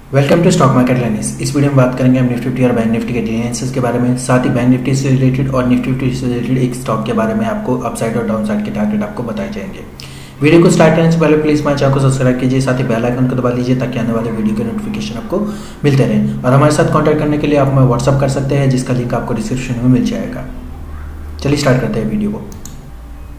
Welcome to stock market learnings. इस video में बात करेंगे हम निफ्टी 50 और बैंक निफ्टी के डिफरेंसेस के बारे में, साथ ही बैंक निफ्टी से रिलेटेड और निफ्टी 50 से रिलेटेड एक स्टॉक के बारे में आपको अपसाइड और डाउन साइड के टारगेट आपको बताए जाएंगे। वीडियो को स्टार्ट करने से पहले प्लीज हमारे चैनल को सब्सक्राइब कीजिए, साथ ही बेल आइकन को दबा लीजिए ताकि आने वाले वीडियो के नोटिफिकेशन आपको मिलते रहे। और हमारे साथ कॉन्टैक्ट करने के लिए आप हमें व्हाट्सअप कर सकते हैं, जिसका लिंक आपको डिस्क्रिप्शन में मिल जाएगा। चलिए स्टार्ट करते हैं वीडियो को।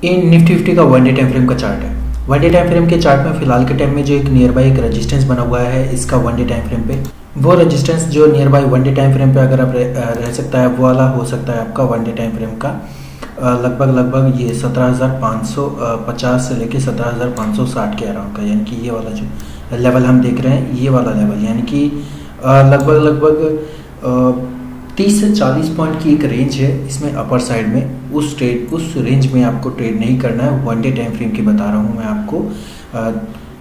इन निफ्टी 50 का 1 डे टाइम फ्रेम का चार्ट है। 1 डे टाइम फ्रेम के चार्ट में फिलहाल के टाइम में जो एक नियर बाई एक रेजिस्टेंस बना हुआ है इसका 1 डे टाइम फ्रेम पे, वो रेजिस्टेंस जो near by 1 day time frame पे अगर आप रह सकता है वो वाला हो सकता है आपका 1 डे टाइम फ्रेम का लगभग ये 17,550 से लेके 17,560 के अराउंड का, यानी कि ये वाला जो लेवल हम देख रहे हैं ये वाला लेवल, यानी कि लगभग 30 से 40 पॉइंट की एक रेंज है इसमें अपर साइड में। उस रेंज में आपको ट्रेड नहीं करना है। 1 डे टाइम फ्रेम की बता रहा हूँ मैं आपको,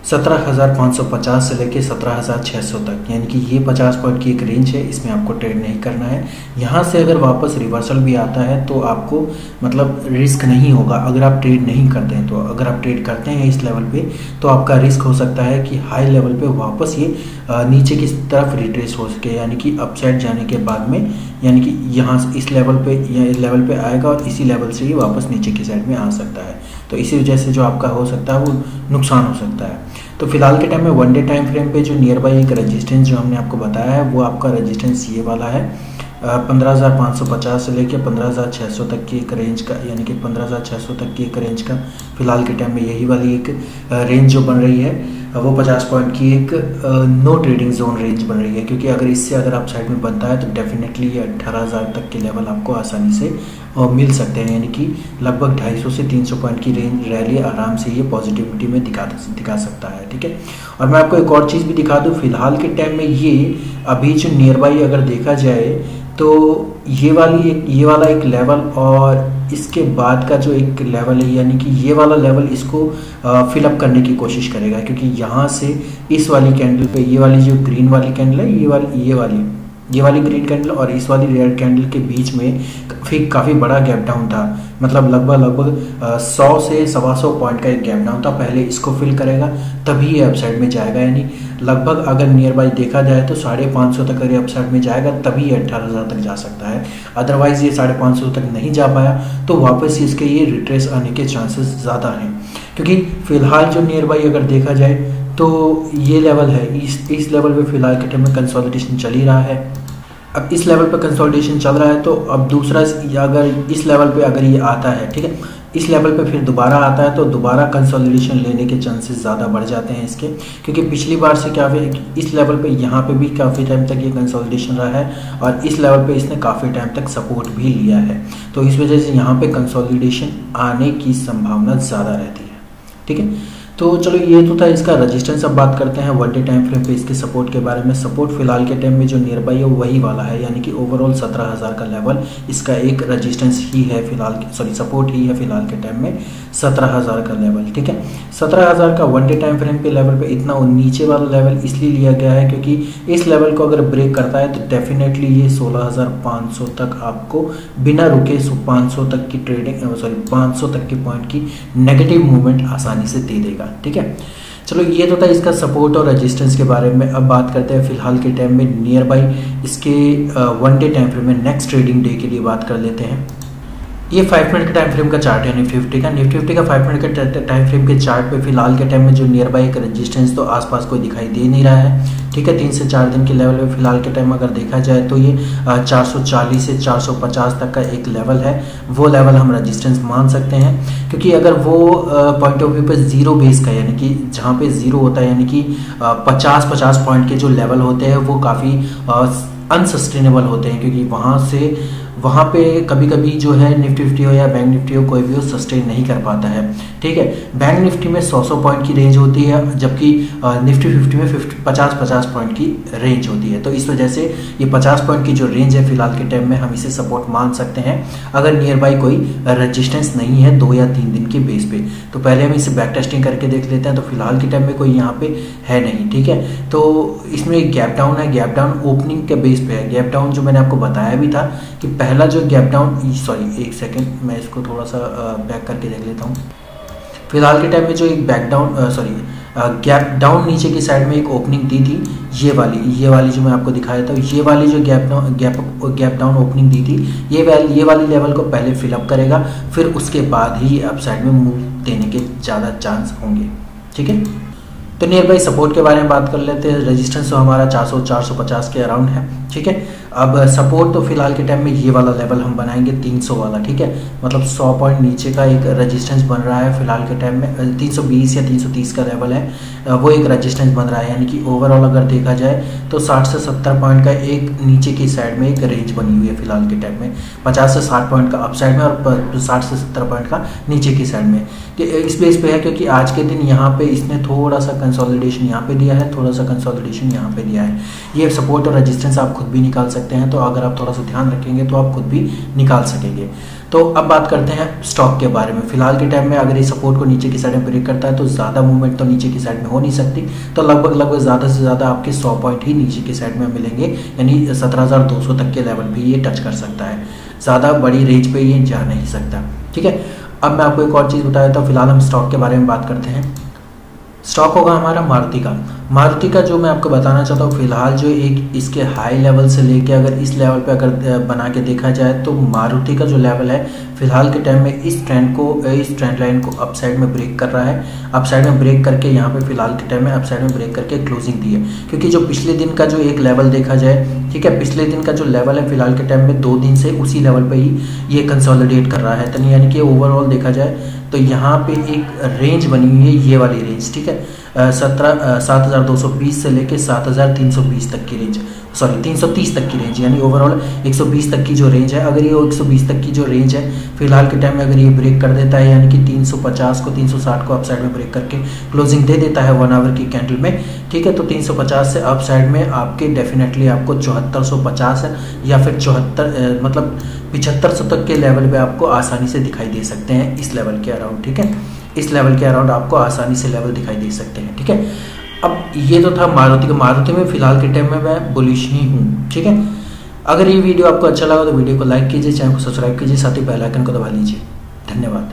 17,550 से लेके 17,600 तक, यानी कि ये 50 पॉइंट की एक रेंज है, इसमें आपको ट्रेड नहीं करना है। यहाँ से अगर वापस रिवर्सल भी आता है तो आपको मतलब रिस्क नहीं होगा अगर आप ट्रेड नहीं करते हैं। तो अगर आप ट्रेड करते हैं इस लेवल पे तो आपका रिस्क हो सकता है कि हाई लेवल पे वापस ये नीचे की तरफ रिट्रेस हो सके, यानी कि अपसाइड जाने के बाद में, यानी कि यहाँ इस लेवल पे आएगा और इसी लेवल से ही वापस नीचे की साइड में आ सकता है। तो इसी वजह से जो आपका हो सकता है वो नुकसान हो सकता है। तो फिलहाल के टाइम में 1 डे टाइम फ्रेम पे जो नियर बाई एक रेजिस्टेंस जो हमने आपको बताया है वो आपका रेजिस्टेंस ये वाला है, 15,550 से लेके 15,600 तक की एक रेंज का, यानी कि 15,600 तक की एक रेंज का फिलहाल के टाइम में यही वाली एक रेंज जो बन रही है वो 50 पॉइंट की एक नो ट्रेडिंग जोन रेंज बन रही है, क्योंकि अगर इससे अगर आप साइड में बनता है तो डेफिनेटली ये 18,000 तक के लेवल आपको आसानी से मिल सकते हैं, यानी कि लगभग 250 से 300 पॉइंट की रेंज रैली आराम से ये पॉजिटिविटी में दिखा सकता है। ठीक है, और मैं आपको एक और चीज़ भी दिखा दूँ। फिलहाल के टाइम में ये अभी जो नियर बाई अगर देखा जाए तो ये वाला एक लेवल और इसके बाद का जो एक लेवल है, यानी कि ये वाला लेवल इसको फिलअप करने की कोशिश करेगा, क्योंकि यहाँ से इस वाली कैंडल पे ये वाली जो ग्रीन वाली कैंडल है ये वाली ग्रीन कैंडल और इस वाली रेड कैंडल के बीच में काफ़ी बड़ा गैप डाउन था। मतलब लगभग 100 से 125 पॉइंट का एक गैप डाउन था। पहले इसको फिल करेगा तभी ये अपसाइड में जाएगा, यानी लगभग अगर नियर बाई देखा जाए तो 550 तक अगर ये अपसाइड में जाएगा तभी ये 18,000 तक जा सकता है। अदरवाइज ये 550 तक नहीं जा पाया तो वापस इसके ये रिट्रेस आने के चांसेस ज़्यादा हैं, क्योंकि फिलहाल जो नियर बाई अगर देखा जाए तो ये लेवल है, इस लेवल पे फिलहाल के टाइम में कंसोलिडेशन चल ही रहा है। अब इस लेवल पे कंसोलिडेशन चल रहा है तो अब दूसरा अगर इस लेवल पे अगर ये आता है, ठीक है, इस लेवल पे फिर दोबारा आता है तो दोबारा कंसोलिडेशन लेने के चांसेस ज़्यादा बढ़ जाते हैं इसके, क्योंकि पिछली बार से क्या इस लेवल पे यहाँ पे भी काफ़ी टाइम तक ये कंसोलिडेशन रहा है और इस लेवल पे इसने काफ़ी टाइम तक सपोर्ट भी लिया है। तो इस वजह से यहाँ पे कंसोलिडेशन आने की संभावना ज़्यादा रहती है। ठीक है, तो चलो ये तो था इसका रेजिस्टेंस। अब बात करते हैं 1 डे टाइम फ्रेम पे इसके सपोर्ट के बारे में। सपोर्ट फिलहाल के टाइम में जो नियर बाई है वही वाला है, यानी कि ओवरऑल 17,000 का लेवल इसका एक रेजिस्टेंस ही है सपोर्ट ही है फिलहाल के टाइम में 17,000 का लेवल। ठीक है, 17,000 का 1 डे टाइम फ्रेम पे लेवल पे इतना नीचे वाला लेवल इसलिए लिया गया है क्योंकि इस लेवल को अगर ब्रेक करता है तो डेफिनेटली ये 16,500 तक आपको बिना रुके 500 तक की ट्रेडिंग 500 तक की पॉइंट की नेगेटिव मूवमेंट आसानी से दे देगा। ठीक है, चलो ये तो था इसका सपोर्ट और रेजिस्टेंस के बारे में। अब बात करते हैं फिलहाल के टाइम में नियर बाई इसके 1 डे टाइम फ्रेम में नेक्स्ट ट्रेडिंग डे के लिए बात कर लेते हैं। ये 5 मिनट का टाइम फ्रेम का चार्ट है निफ्टी 50 का 5 मिनट के टाइम फ्रेम के चार्ट पे फिलहाल के टाइम में जो नियर बाई एक रेजिस्टेंस तो आसपास कोई दिखाई दे नहीं रहा है। ठीक है, 3 से 4 दिन के लेवल पे फिलहाल के टाइम अगर देखा जाए तो ये 440 से 450 तक का एक लेवल है, वो लेवल हम रेजिस्टेंस मान सकते हैं, क्योंकि अगर वो पॉइंट ऑफ व्यू पे जीरो बेस का, यानी कि जहाँ पे जीरो होता है, यानी कि 50 पॉइंट के जो लेवल होते हैं वो काफ़ी अनसस्टेनेबल होते हैं, क्योंकि वहाँ पे कभी कभी जो है निफ्टी 50 हो या बैंक निफ्टी हो कोई भी हो सस्टेन नहीं कर पाता है। ठीक है, बैंक निफ्टी में 100 पॉइंट की रेंज होती है, जबकि निफ्टी 50 में 50 पॉइंट की रेंज होती है। तो इस वजह से ये 50 पॉइंट की जो रेंज है फिलहाल के टाइम में हम इसे सपोर्ट मान सकते हैं अगर नियर बाई कोई रेजिस्टेंस नहीं है 2 या 3 दिन के बेस पे। तो पहले हम इसे बैक टेस्टिंग करके देख लेते हैं। तो फिलहाल के टाइम में कोई यहाँ पे है नहीं। ठीक है, तो इसमें एक गैप डाउन है, गैप डाउन ओपनिंग के बेस पे है। गैप डाउन जो मैंने आपको बताया भी था कि पहला जो गैप डाउन एक सेकेंड मैं इसको थोड़ा सा बैक करके देख लेता हूँ। फिलहाल के टाइम में जो एक गैप डाउन नीचे की साइड में एक ओपनिंग दी थी, ये वाली जो मैं आपको दिखाया था, ये वाली जो गैप डाउन ओपनिंग दी थी, ये वाली लेवल को पहले फिलअप करेगा, फिर उसके बाद ही अप साइड में मूव देने के ज़्यादा चांस होंगे। ठीक है, तो नियर बाई सपोर्ट के बारे में बात कर लेते हैं। रेजिस्टेंस तो हमारा 400-450 के अराउंड है। ठीक है, अब सपोर्ट तो फिलहाल के टाइम में ये वाला लेवल हम बनाएंगे 300 वाला। ठीक है, मतलब 100 पॉइंट नीचे का एक रेजिस्टेंस बन रहा है फिलहाल के टाइम में, 320 या 330 का लेवल है, वो एक रेजिस्टेंस बन रहा है। यानी कि ओवरऑल अगर देखा जाए तो 60 से 70 पॉइंट का एक नीचे की साइड में एक रेंज बनी हुई है फिलहाल के टाइम में, 50 से 60 पॉइंट का अप साइड में और 60 से 70 पॉइंट का नीचे की साइड में। इस बेस पे है क्योंकि आज के दिन यहाँ पे इसने थोड़ा सा कंसोलिडेशन यहाँ पे दिया है, थोड़ा सा कंसोलिडेशन यहाँ पे दिया है। ये सपोर्ट और रेजिस्टेंस आप खुद भी निकाल सकते हैं, तो अगर आप थोड़ा सा ध्यान रखेंगे तो आप खुद भी निकाल सकेंगे। तो अब बात करते हैं स्टॉक के बारे में। फिलहाल के टाइम में अगर ये सपोर्ट को नीचे की साइड में ब्रेक करता है तो ज़्यादा मूवमेंट तो नीचे की साइड में हो नहीं सकती, तो लगभग ज़्यादा से ज़्यादा आपके 100 पॉइंट ही नीचे की साइड में मिलेंगे, यानी 17,200 तक के लेवल भी ये टच कर सकता है, ज़्यादा बड़ी रेंज पे ये जा नहीं सकता। ठीक है, अब मैं आपको एक और चीज़ बता देता हूँ। फिलहाल हम स्टॉक के बारे में बात करते हैं। स्टॉक होगा हमारा मारुति का जो मैं आपको बताना चाहता हूँ, फिलहाल जो एक इसके हाई लेवल से लेके अगर इस लेवल पे अगर बना के देखा जाए तो मारुति का जो लेवल है फिलहाल के टाइम में इस ट्रेंड लाइन को अप साइड में ब्रेक कर रहा है। अप साइड में ब्रेक करके यहाँ पे फिलहाल के टाइम में अप साइड में ब्रेक करके क्लोजिंग दी है, क्योंकि जो पिछले दिन का जो एक लेवल देखा जाए, ठीक है, पिछले दिन का जो लेवल है फिलहाल के टाइम में 2 दिन से उसी लेवल पे ही ये कंसोलिडेट कर रहा है। तो यानी कि ओवरऑल देखा जाए तो यहाँ पे एक रेंज बनी हुई है, ये वाली रेंज। ठीक है, 7,220 से लेके 7,320 तक की रेंज, सॉरी 330 तक की रेंज, यानी ओवरऑल 120 तक की जो रेंज है। अगर ये 120 तक की जो रेंज है फिलहाल के टाइम में अगर ये ब्रेक कर देता है, यानी कि 350 को 360 को अप साइड में ब्रेक करके क्लोजिंग दे देता है 1 आवर की कैंडल में, ठीक है, तो 350 से अप साइड में आपके डेफिनेटली आपको 7450 या फिर 7500 तक के लेवल पे आपको आसानी से दिखाई दे सकते हैं, इस लेवल के अराउंड। ठीक है, इस लेवल के अराउंड आपको आसानी से लेवल दिखाई दे सकते हैं। ठीक है, अब ये तो था मारुति में फिलहाल के टाइम में मैं बुलिश ही हूँ। ठीक है, अगर ये वीडियो आपको अच्छा लगा तो वीडियो को लाइक कीजिए, चैनल को सब्सक्राइब कीजिए, साथ ही बेल आइकन को दबा लीजिए। धन्यवाद।